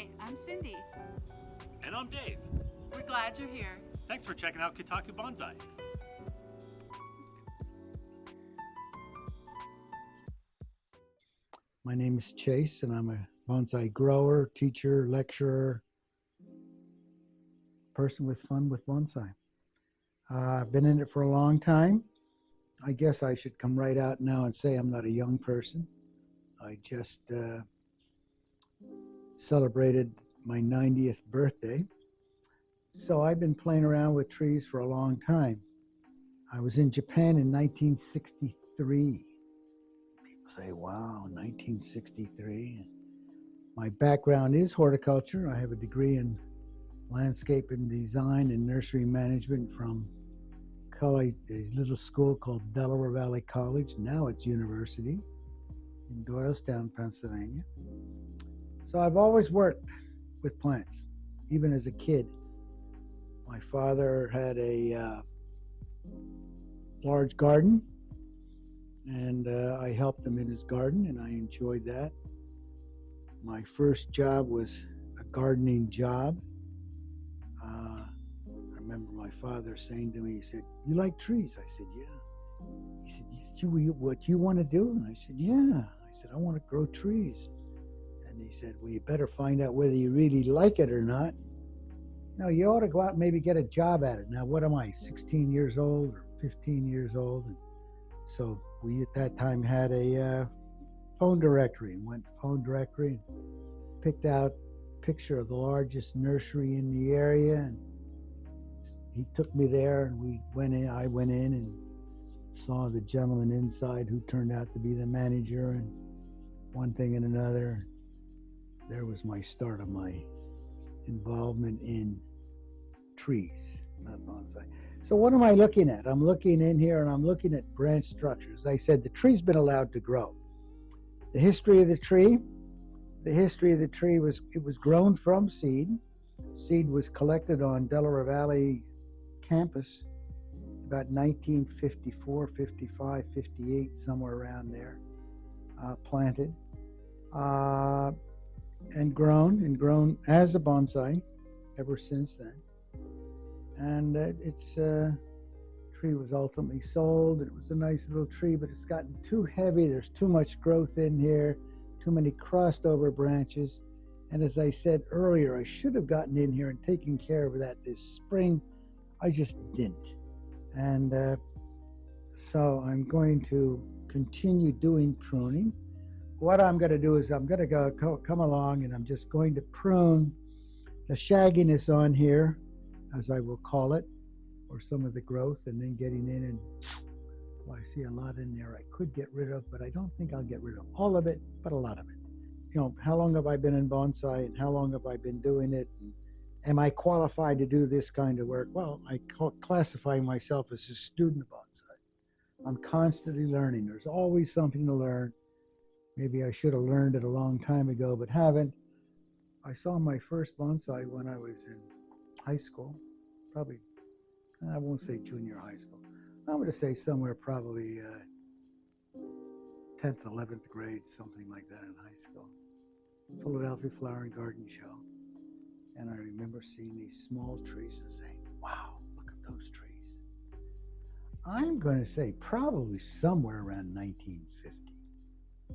Hi, I'm Cindy. And I'm Dave. We're glad you're here. Thanks for checking out Kotaku Bonsai. My name is Chase, and I'm a bonsai grower, teacher, lecturer, person with fun with bonsai. I've been in it for a long time. I guess I should come right out now and say I'm not a young person. I just celebrated my 90th birthday. So I've been playing around with trees for a long time. I was in Japan in 1963. People say, wow, 1963. My background is horticulture. I have a degree in landscape and design and nursery management from college, a little school called Delaware Valley College. Now it's university in Doylestown, Pennsylvania. So I've always worked with plants, even as a kid. My father had a large garden, and I helped him in his garden, and I enjoyed that. My first job was a gardening job. I remember my father saying to me, he said, "You like trees?" I said, "Yeah." He said, "Is this what you want to do?" And I said, "Yeah." I said, "I want to grow trees." And he said, "Well, you better find out whether you really like it or not. No, you ought to go out and maybe get a job at it." Now, what am I, 16 years old or 15 years old? And so we at that time had a phone directory, and went to phone directory and picked out a picture of the largest nursery in the area. And he took me there, and we went in. I went in and saw the gentleman inside who turned out to be the manager, and one thing and another. There was my start of my involvement in trees, not bonsai. So what am I looking at? I'm looking in here, and I'm looking at branch structures. I said the tree's been allowed to grow. The history of the tree was it was grown from seed. Seed was collected on Delaware Valley campus about 1954, 55, 58, somewhere around there. Planted and grown as a bonsai ever since then. And its tree was ultimately sold. It was a nice little tree, but it's gotten too heavy. There's too much growth in here, too many crossed over branches. And as I said earlier, I should have gotten in here and taken care of that this spring. I just didn't. And so I'm going to continue doing pruning. What I'm going to do is I'm going to come along, and I'm just going to prune the shagginess on here, as I will call it, or some of the growth, and then getting in and, well, I see a lot in there I could get rid of, but I don't think I'll get rid of all of it, but a lot of it. You know, how long have I been in bonsai, and how long have I been doing it? And am I qualified to do this kind of work? Well, I classify myself as a student of bonsai. I'm constantly learning. There's always something to learn. Maybe I should have learned it a long time ago, but haven't. I saw my first bonsai when I was in high school, probably, I won't say junior high school. I'm going to say somewhere probably 10th, 11th grade, something like that in high school. Philadelphia Flower and Garden Show. And I remember seeing these small trees and saying, wow, look at those trees. I'm going to say probably somewhere around 1950.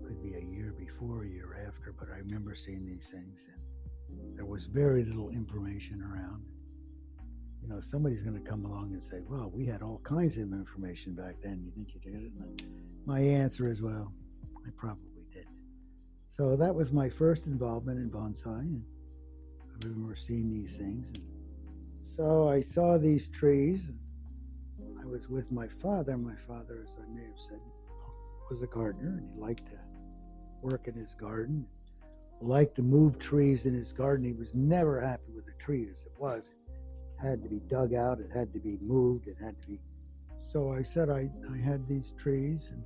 Could be a year before, a year after, but I remember seeing these things, and there was very little information around. You know, somebody's going to come along and say, well, we had all kinds of information back then. You think you did it? And my answer is, well, I probably did. So that was my first involvement in bonsai, and I remember seeing these things. And so I saw these trees. I was with my father. My father, as I may have said, was a gardener, and he liked to work in his garden, liked to move trees in his garden. He was never happy with the tree as it was. It had to be dug out, it had to be moved, it had to be. So I said I had these trees, and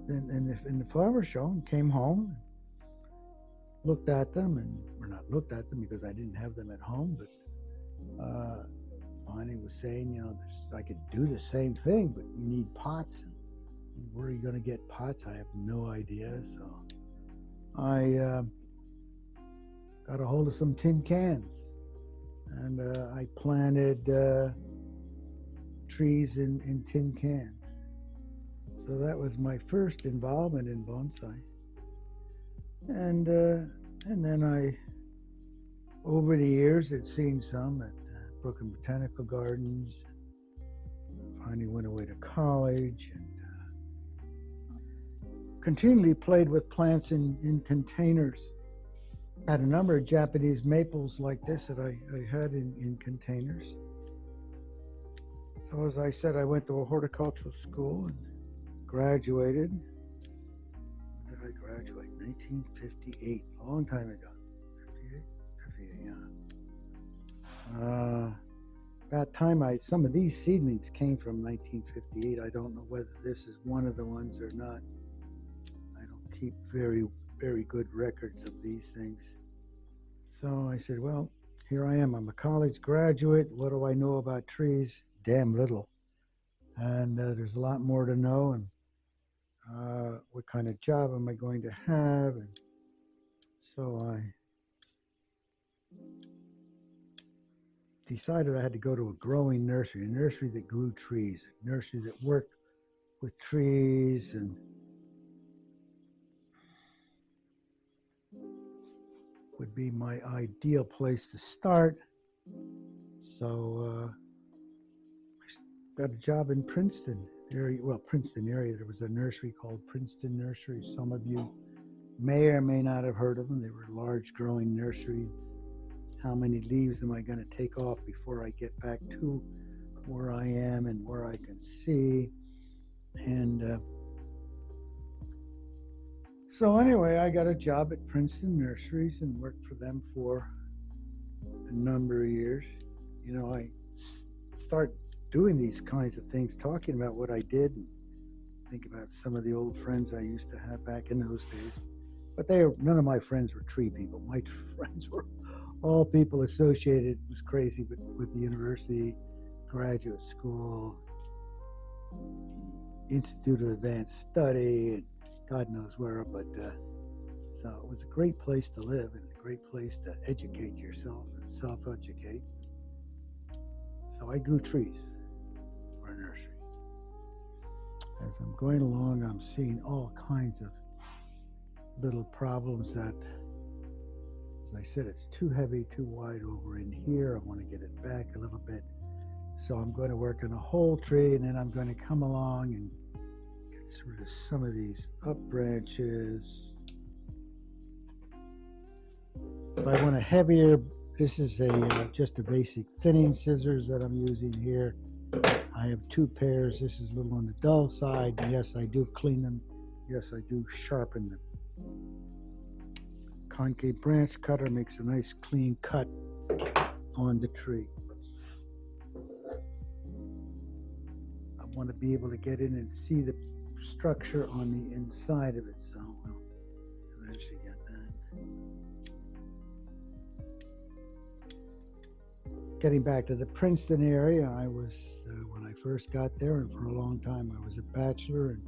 in the flower show, and came home, looked at them, or not looked at them because I didn't have them at home, but Bonnie was saying, you know, I could do the same thing, but you need pots. And where are you going to get pots? I have no idea. So I got a hold of some tin cans, and I planted trees in tin cans. So that was my first involvement in bonsai. And then I, over the years, had seen some at Brooklyn Botanical Gardens. Finally went away to college and continually played with plants in containers. Had a number of Japanese maples like this that I had in containers. So as I said, I went to a horticultural school and graduated. When did I graduate? 1958, a long time ago. 58, yeah. That time, some of these seedlings came from 1958. I don't know whether this is one of the ones or not. I don't keep very, very good records of these things. So I said, well, here I am. I'm a college graduate. What do I know about trees? Damn little. And there's a lot more to know. And what kind of job am I going to have? And so I decided I had to go to a growing nursery, a nursery that grew trees, a nursery that worked with trees, and would be my ideal place to start. So I got a job in Princeton area. Well, Princeton area, there was a nursery called Princeton Nursery. Some of you may or may not have heard of them. They were a large growing nursery. How many leaves am I going to take off before I get back to where I am and where I can see? And so anyway, I got a job at Princeton Nurseries and worked for them for a number of years. You know, I start doing these kinds of things, talking about what I did, and think about some of the old friends I used to have back in those days. But none of my friends were tree people. My friends were all people associated, it was crazy, with the university, graduate school, the Institute of Advanced Study, and God knows where. But so it was a great place to live and a great place to educate yourself and self-educate. So I grew trees for a nursery. As I'm going along, I'm seeing all kinds of little problems that, as I said, it's too heavy, too wide over in here. I want to get it back a little bit. So I'm going to work on a whole tree, and then I'm going to come along and get rid of some of these up branches. If I want a heavier, this is just a basic thinning scissors that I'm using here. I have two pairs. This is a little on the dull side. Yes, I do clean them. Yes, I do sharpen them. Concave branch cutter makes a nice clean cut on the tree. I want to be able to get in and see the structure on the inside of it, so we'll eventually get that. Getting back to the Princeton area, I was, when I first got there, and for a long time I was a bachelor, and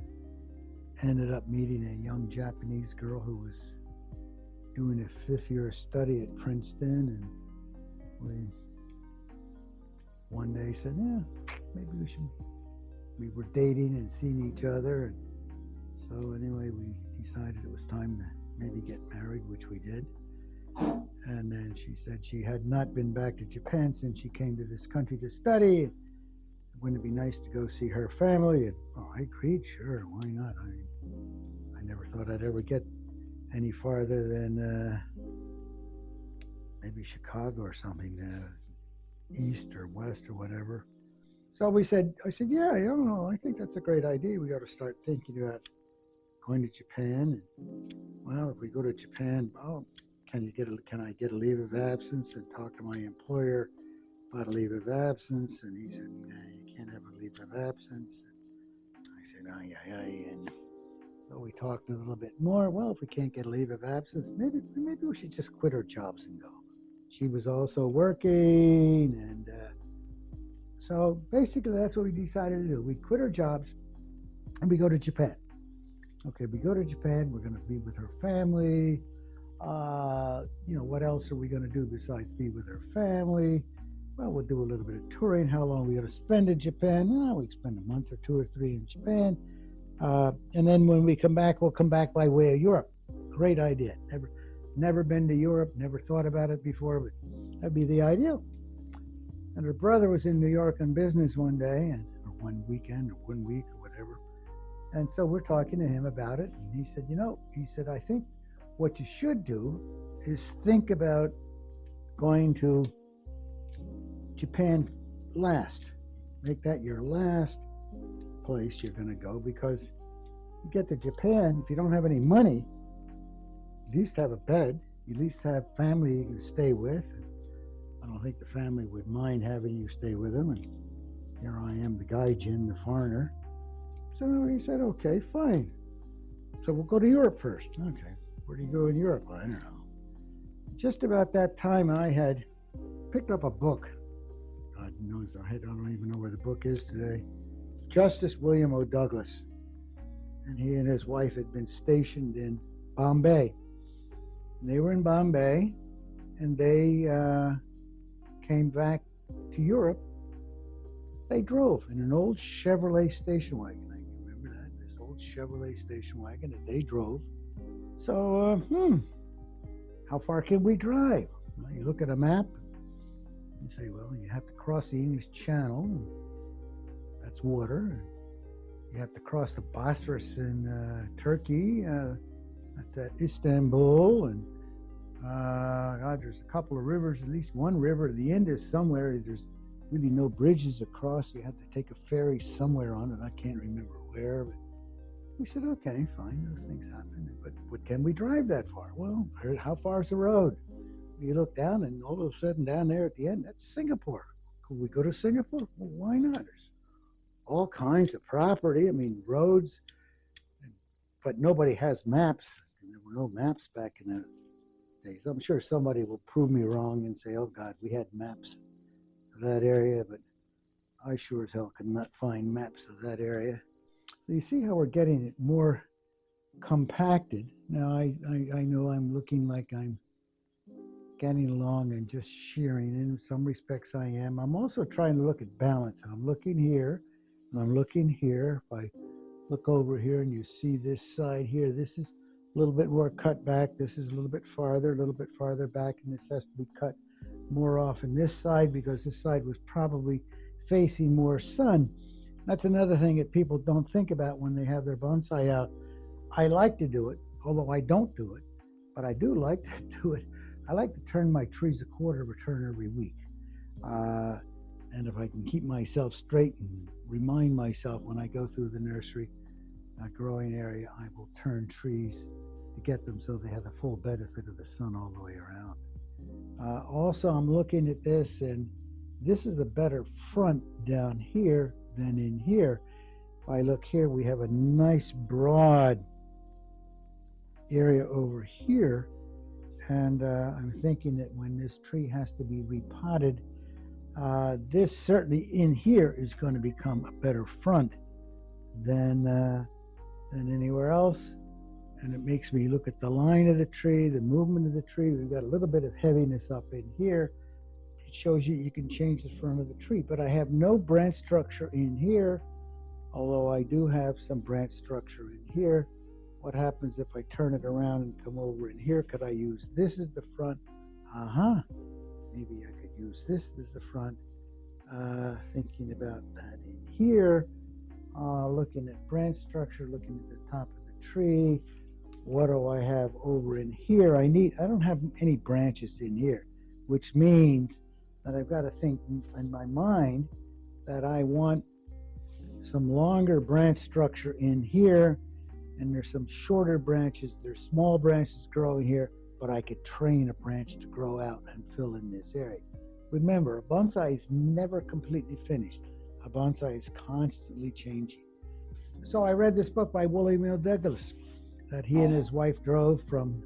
ended up meeting a young Japanese girl who was doing a 5th year study at Princeton, and we one day said, yeah, maybe we were dating and seeing each other, and so anyway, we decided it was time to maybe get married, which we did. And then she said she had not been back to Japan since she came to this country to study. Wouldn't it be nice to go see her family? And I agreed, sure, why not? I mean, I never thought I'd ever get any farther than maybe Chicago or something, east or west or whatever. So I said, yeah, I don't know, I think that's a great idea. We got to start thinking about going to Japan. And, well, if we go to Japan, can I get a leave of absence and talk to my employer about a leave of absence? And he said, nah, you can't have a leave of absence. And I said, aye. And so we talked a little bit more. Well, if we can't get a leave of absence, maybe we should just quit our jobs and go. She was also working, and so basically that's what we decided to do. We quit our jobs and we go to Japan. Okay, we go to Japan, we're going to be with her family. What else are we going to do besides be with her family? Well, we'll do a little bit of touring. How long are we going to spend in Japan? We spend a month or 2 or 3 in Japan. And then when we come back, we'll come back by way of Europe. Great idea. Never been to Europe, never thought about it before, but that'd be the ideal. And her brother was in New York on business one day, or one weekend, or 1 week, or whatever. And so we're talking to him about it. And he said, I think what you should do is think about going to Japan last. Make that your last place you're going to go, because you get to Japan, if you don't have any money, at least have a bed, you at least have family you can stay with. I don't think the family would mind having you stay with them. And here I am, the gaijin, the foreigner. So he said, okay, fine. So we'll go to Europe first. Okay, where do you go in Europe? I don't know. Just about that time, I had picked up a book. God knows, I don't even know where the book is today. Justice William O. Douglas. And he and his wife had been stationed in Bombay. They were in Bombay, and they came back to Europe. They drove in an old Chevrolet station wagon. I remember that, this old Chevrolet station wagon that they drove. So, how far can we drive? Well, you look at a map, you say, well, you have to cross the English Channel. That's water. You have to cross the Bosphorus in Turkey. That's at Istanbul. And there's a couple of rivers, at least one river. The Indus somewhere. There's really no bridges across. You have to take a ferry somewhere on it. I can't remember where. But we said, okay, fine. Those things happen. But can we drive that far? Well, how far is the road? You look down, and all of a sudden down there at the end, that's Singapore. Could we go to Singapore? Well, why not? There's all kinds of property. I mean, roads. But nobody has maps. There were no maps back in the days. I'm sure somebody will prove me wrong and say, oh God, we had maps of that area, but I sure as hell could not find maps of that area. So you see how we're getting it more compacted. Now I know I'm looking like I'm getting along and just shearing. In some respects I am. I'm also trying to look at balance, and I'm looking here and I'm looking here. If I look over here and you see this side here, this is a little bit more cut back. This is a little bit farther back, and this has to be cut more off in this side because this side was probably facing more sun. That's another thing that people don't think about when they have their bonsai out. I like to do it, although I don't do it, but I do like to do it. I like to turn my trees a quarter of a turn every week. And if I can keep myself straight and remind myself when I go through the nursery growing area, I will turn trees to get them so they have the full benefit of the sun all the way around. Also, I'm looking at this, and this is a better front down here than in here. If I look here, we have a nice broad area over here, and I'm thinking that when this tree has to be repotted, this certainly in here is going to become a better front than anywhere else. And it makes me look at the line of the tree, the movement of the tree. We've got a little bit of heaviness up in here. It shows you can change the front of the tree, but I have no branch structure in here, although I do have some branch structure in here. What happens if I turn it around and come over in here? Could I use this as the front? Maybe I could use this as the front. Thinking about that in here, looking at branch structure, looking at the top of the tree. What do I have over in here? I don't have any branches in here, which means that I've got to think in my mind that I want some longer branch structure in here, and there's some shorter branches. There's small branches growing here, but I could train a branch to grow out and fill in this area. Remember, a bonsai is never completely finished. A bonsai is constantly changing. So I read this book by William O. Douglas that he and his wife drove from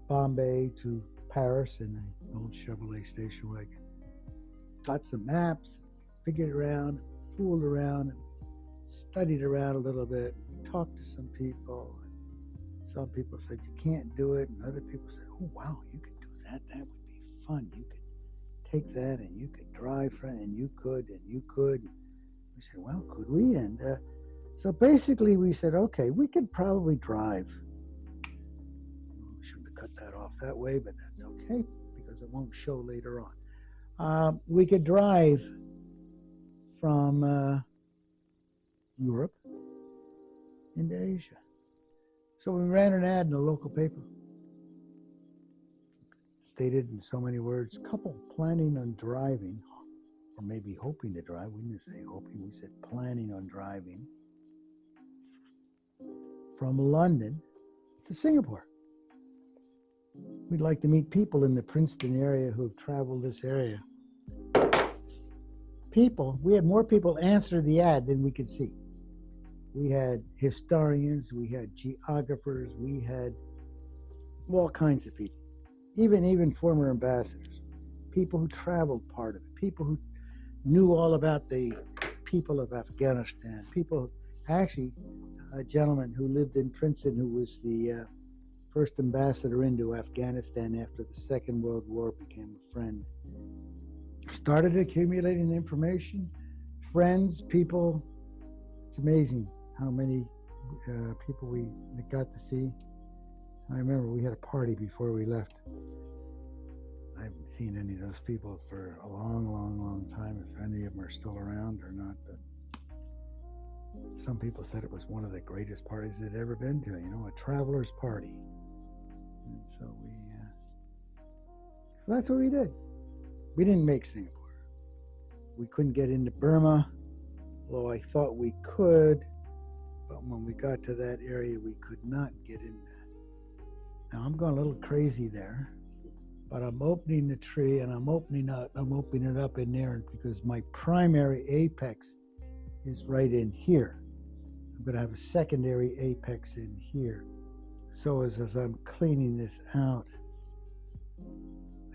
Bombay to Paris in an old Chevrolet station wagon. Got some maps, figured around, fooled around, studied around a little bit. talked to some people. Some people said you can't do it, and other people said, oh wow, you could do that. That would be fun. You could take that and you could drive from it, and you could. We said, well, could we? And so basically we said, okay, we could probably drive. We shouldn't have cut that off that way, but that's okay because it won't show later on. We could drive from Europe into Asia. So we ran an ad in a local paper. Stated in so many words, couple planning on driving, or maybe hoping to drive. We didn't say hoping, we said planning on driving from London to Singapore. We'd like to meet people in the Princeton area who have traveled this area. We had more people answer the ad than we could see. We had historians, we had geographers, we had all kinds of people, even former ambassadors, people who traveled part of it, people who knew all about the people of Afghanistan, actually, a gentleman who lived in Princeton who was the first ambassador into Afghanistan after the Second World War, became a friend. Started accumulating information, friends, people. It's amazing how many people we got to see. I remember we had a party before we left. I haven't seen any of those people for a long time, if any of them are still around or not. But some people said it was one of the greatest parties they'd ever been to, a traveler's party. And so that's what we did. We didn't make Singapore. We couldn't get into Burma, although I thought we could. But when we got to that area, we could not get in that. Now I'm going a little crazy there, but I'm opening the tree and I'm opening it up in there because my primary apex is right in here. I'm going to have a secondary apex in here. So as I'm cleaning this out,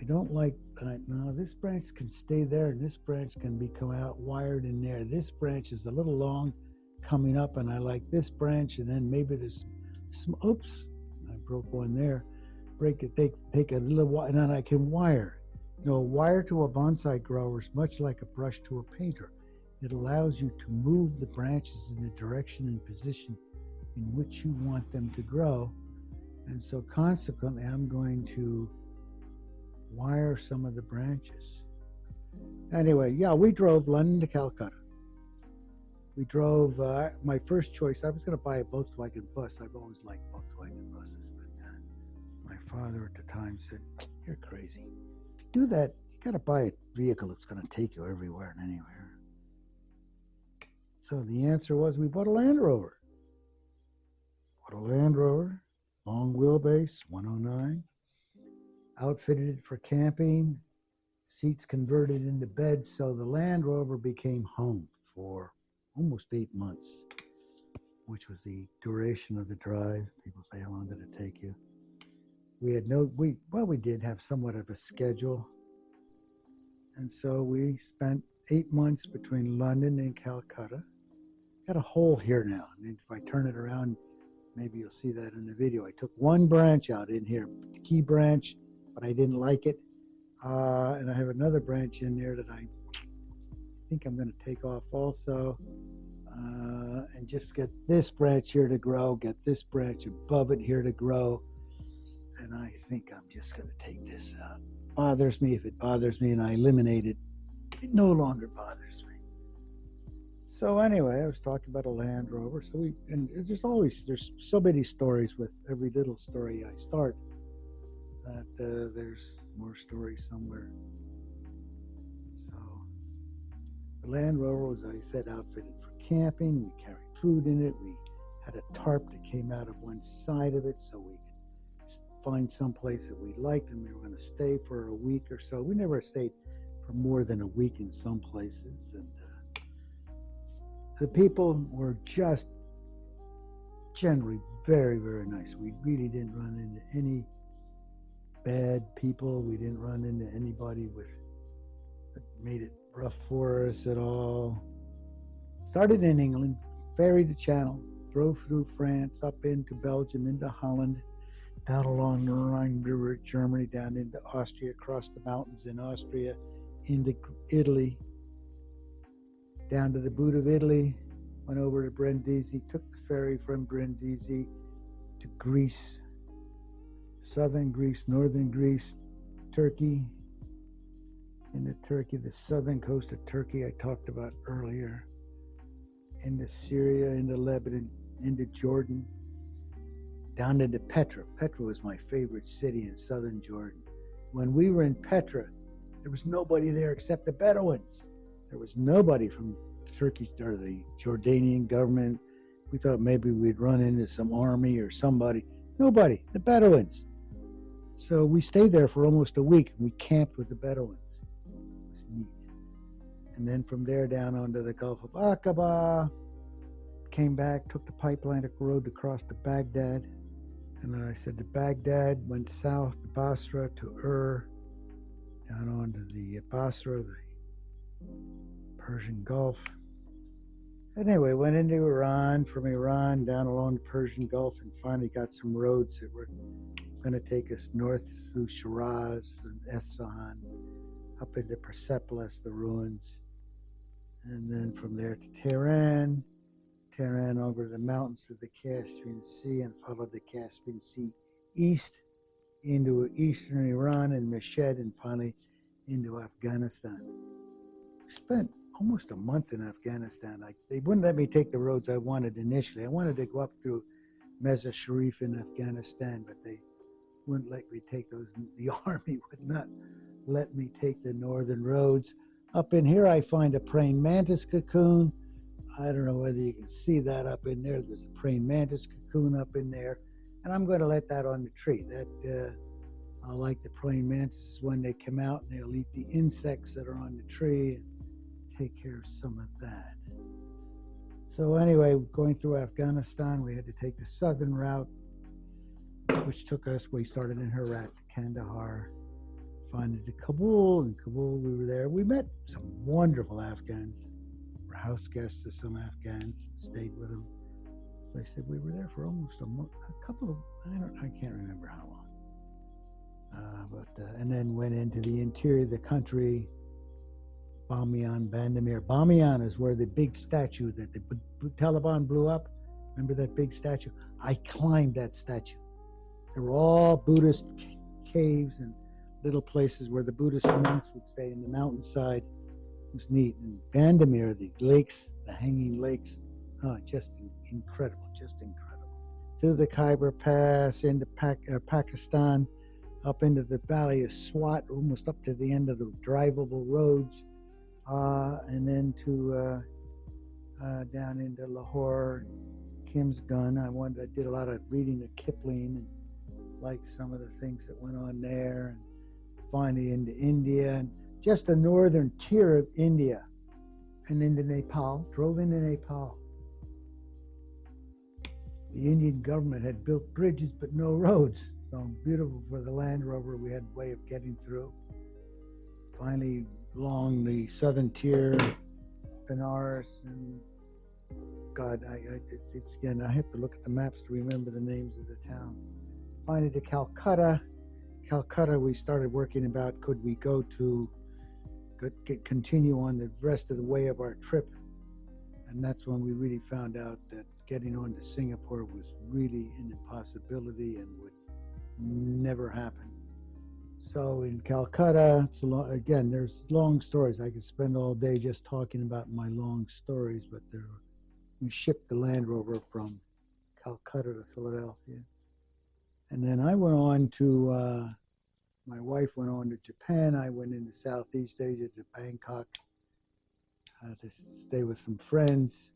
I don't like that. No, this branch can stay there and this branch can become out wired in there. This branch is a little long coming up, and I like this branch, and then maybe there's some, oops, I broke one there. Break it, take a little, and then I can wire. A wire to a bonsai grower is much like a brush to a painter. It allows you to move the branches in the direction and position in which you want them to grow. And so consequently, I'm going to wire some of the branches. Anyway, yeah, we drove London to Calcutta. We drove, my first choice, I was going to buy a Volkswagen bus. I've always liked Volkswagen buses, but my father at the time said, you're crazy. To do that, you got to buy a vehicle that's going to take you everywhere and anywhere. So the answer was we bought a Land Rover. Long wheelbase, 109. Outfitted it for camping, seats converted into beds, so the Land Rover became home for almost 8 months, which was the duration of the drive. People say, how long did it take you? We had we did have somewhat of a schedule. And so we spent 8 months between London and Calcutta. Got a hole here now. And if I turn it around, maybe you'll see that in the video. I took one branch out in here, the key branch, but I didn't like it. And I have another branch in there that I think I'm going to take off also. And just get this branch here to grow, get this branch above it here to grow. And I think I'm just going to take this out. Bothers me. If it bothers me and I eliminate it, it no longer bothers me. So anyway, I was talking about a Land Rover. And there's so many stories with every little story I start that there's more stories somewhere. So the Land Rover was, I said, outfitted for camping. We carried food in it. We had a tarp that came out of one side of it so we could find some place that we liked, and we were going to stay for a week or so. We never stayed for more than a week in some places. And the people were just generally very, very nice. We really didn't run into any bad people. We didn't run into anybody that made it rough for us at all. Started in England, ferried the channel, drove through France, up into Belgium, into Holland, down along the Rhine River, Germany, down into Austria, across the mountains in Austria, into Italy, down to the boot of Italy, went over to Brindisi, took the ferry from Brindisi to Greece, southern Greece, northern Greece, Turkey, into Turkey, the southern coast of Turkey I talked about earlier, into Syria, into Lebanon, into Jordan, down into Petra. Petra was my favorite city in southern Jordan. When we were in Petra, there was nobody there except the Bedouins. There was nobody from the Turkish or the Jordanian government. We thought maybe we'd run into some army or somebody. Nobody, the Bedouins. So we stayed there for almost a week. We camped with the Bedouins. It was neat. And then from there down onto the Gulf of Aqaba, came back, took the pipeline road across to Baghdad. And then I said to Baghdad, went south to Basra, to down onto the Basra, the Persian Gulf. Anyway, went into Iran, from Iran down along the Persian Gulf, and finally got some roads that were going to take us north through Shiraz and Isfahan, up into Persepolis, the ruins, and then from there to Tehran over the mountains to the Caspian Sea, and followed the Caspian Sea east into eastern Iran and Meshed, and finally into Afghanistan. We spent almost a month in Afghanistan. They wouldn't let me take the roads I wanted initially. I wanted to go up through Mazar Sharif in Afghanistan, but they wouldn't let me take those. The army would not let me take the northern roads. Up in here, I find a praying mantis cocoon. I don't know whether you can see that up in there. There's a praying mantis cocoon up in there, and I'm going to let that on the tree. I like the praying mantises when they come out, and they'll eat the insects that are on the tree and take care of some of that. So anyway, going through Afghanistan, we had to take the southern route, which took us, we started in Herat, Kandahar, finally to Kabul. In Kabul, we were there. We met some wonderful Afghans. We were house guests to some Afghans and stayed with them. So I said we were there for almost a month, I can't remember how long. And then went into the interior of the country, Bamiyan, Bandamir. Bamiyan is where the big statue that the Taliban blew up. Remember that big statue? I climbed that statue. They were all Buddhist caves and little places where the Buddhist monks would stay in the mountainside. It was neat. And Bandamir, the lakes, the hanging lakes, just incredible, just incredible. Through the Khyber Pass, into Pakistan, up into the valley of Swat, almost up to the end of the drivable roads, and then to down into Lahore, Kim's Gun. I did a lot of reading of Kipling and liked some of the things that went on there, and finally into India, and just the northern tier of India, and into Nepal, drove into Nepal. The Indian government had built bridges but no roads, so beautiful for the Land Rover. We had a way of getting through. Finally, along the southern tier, Benares, and God, it's again, I have to look at the maps to remember the names of the towns. Finally to Calcutta. Calcutta, we started working about could we go to continue on the rest of the way of our trip, and that's when we really found out that getting on to Singapore was really an impossibility and would never happen. So in Calcutta, there's long stories. I could spend all day just talking about my long stories, but we shipped the Land Rover from Calcutta to Philadelphia. And then I went on to, my wife went on to Japan. I went into Southeast Asia to Bangkok to stay with some friends.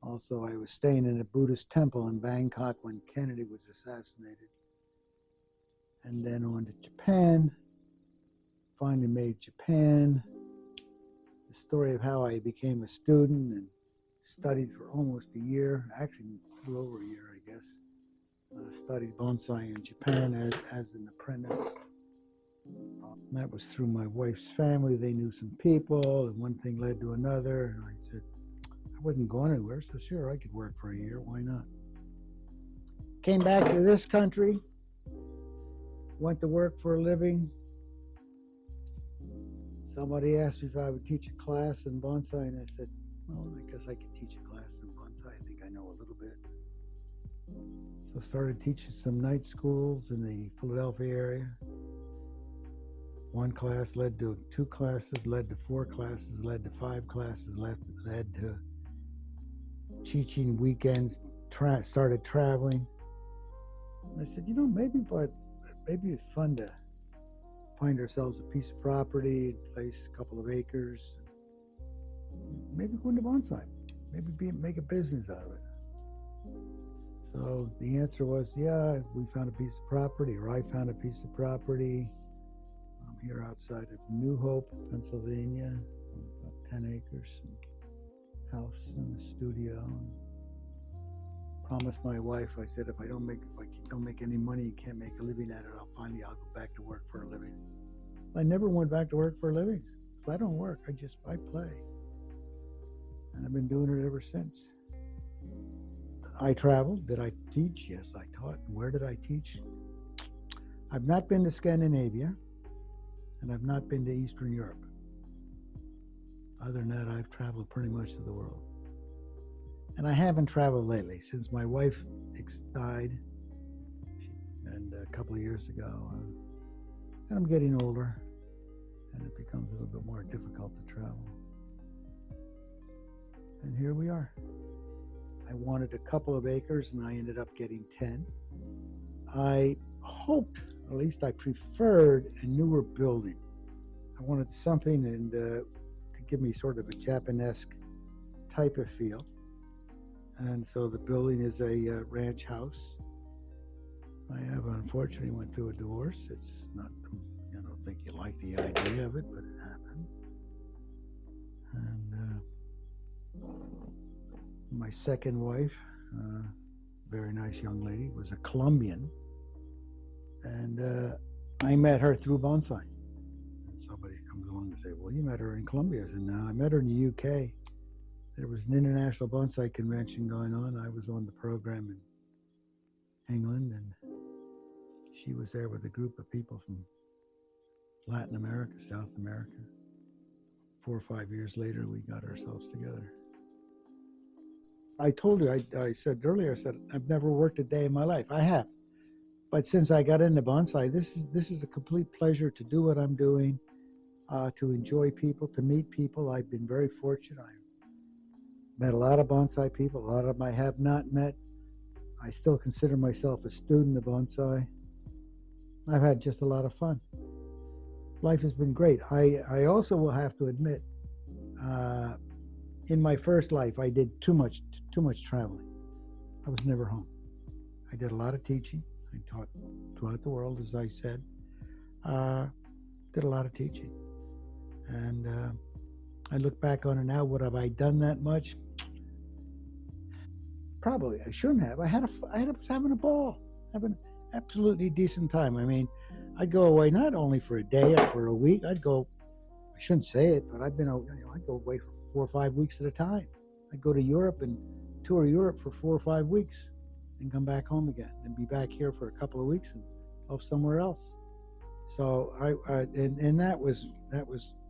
Also, I was staying in a Buddhist temple in Bangkok when Kennedy was assassinated. And then on to Japan. Finally made Japan. The story of how I became a student and studied for almost a year, actually a little over a year, I guess. Studied bonsai in Japan as an apprentice. That was through my wife's family. They knew some people, and one thing led to another. And I said, I wasn't going anywhere, so sure, I could work for a year. Why not? Came back to this country, went to work for a living. Somebody asked me if I would teach a class in bonsai, and I said, well, I guess I could teach a class in bonsai. I think I know a little bit. So started teaching some night schools in the Philadelphia area. One class led to 2 classes, led to 4 classes, led to 5 classes, led to teaching weekends, started traveling. And I said, maybe it's fun to find ourselves a piece of property, place a couple of acres, maybe go into bonsai, maybe make a business out of it. So the answer was, yeah, we found a piece of property, or I found a piece of property. I'm here outside of New Hope, Pennsylvania, about 10 acres, and house and a studio. Promised my wife, I said, if I don't make any money, you can't make a living at it, I'll go back to work for a living. I never went back to work for a living. If I don't work, I play. And I've been doing it ever since. I traveled. Did I teach? Yes, I taught. Where did I teach? I've not been to Scandinavia, and I've not been to Eastern Europe. Other than that, I've traveled pretty much to the world. And I haven't traveled lately since my wife died, and a couple of years ago. And I'm getting older, and it becomes a little bit more difficult to travel. And here we are. I wanted a couple of acres, and I ended up getting 10. I hoped, or at least I preferred, a newer building. I wanted something to give me sort of a Japanesque type of feel. And so the building is a ranch house. I have unfortunately went through a divorce. It's not, I don't think you like the idea of it, but it happened. And my second wife, very nice young lady, was a Colombian. And I met her through bonsai. And somebody comes along and says, well, you met her in Colombia. I said, no, I met her in the UK. There was an international bonsai convention going on. I was on the program in England, and she was there with a group of people from Latin America, South America. 4 or 5 years later, we got ourselves together. I told you, I said earlier, I've never worked a day in my life. I have. But since I got into bonsai, this is a complete pleasure to do what I'm doing, to enjoy people, to meet people. I've been very fortunate. I've met a lot of bonsai people. A lot of them I have not met. I still consider myself a student of bonsai. I've had just a lot of fun. Life has been great. I also will have to admit, in my first life, I did too much traveling. I was never home. I did a lot of teaching. I taught throughout the world, as I said. Did a lot of teaching. And I look back on it now. Would have I done that much? Probably. I shouldn't have. I was having a ball, having an absolutely decent time. I mean, I'd go away not only for a day or for a week. I shouldn't say it, but I'd go away for 4 or 5 weeks at a time. I'd go to Europe and tour Europe for 4 or 5 weeks, and come back home again, and be back here for a couple of weeks and off somewhere else. So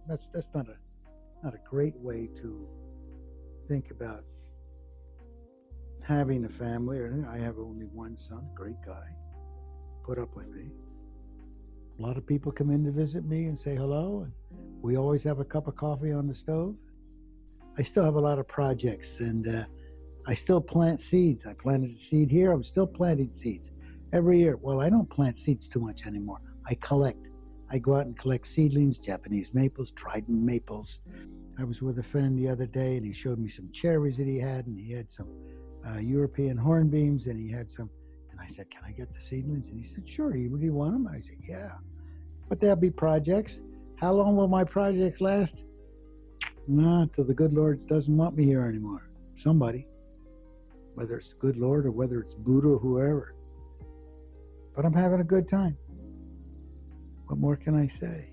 that's not a great way to think about having a family or anything. I have only one son, a great guy, put up with me. A lot of people come in to visit me and say hello, and we always have a cup of coffee on the stove. I still have a lot of projects, and I still plant seeds. I planted a seed here. I'm still planting seeds every year. Well, I don't plant seeds too much anymore. I collect. I go out and collect seedlings, Japanese maples, trident maples. I was with a friend the other day, and he showed me some cherries that he had, and he had some European hornbeams, and he had some. And I said, can I get the seedlings? And he said, sure. Do you really want them? And I said, yeah. But there'll be projects. How long will my projects last? Nah, till the good Lord doesn't want me here anymore. Somebody. Whether it's the good Lord or whether it's Buddha or whoever. But I'm having a good time. What more can I say?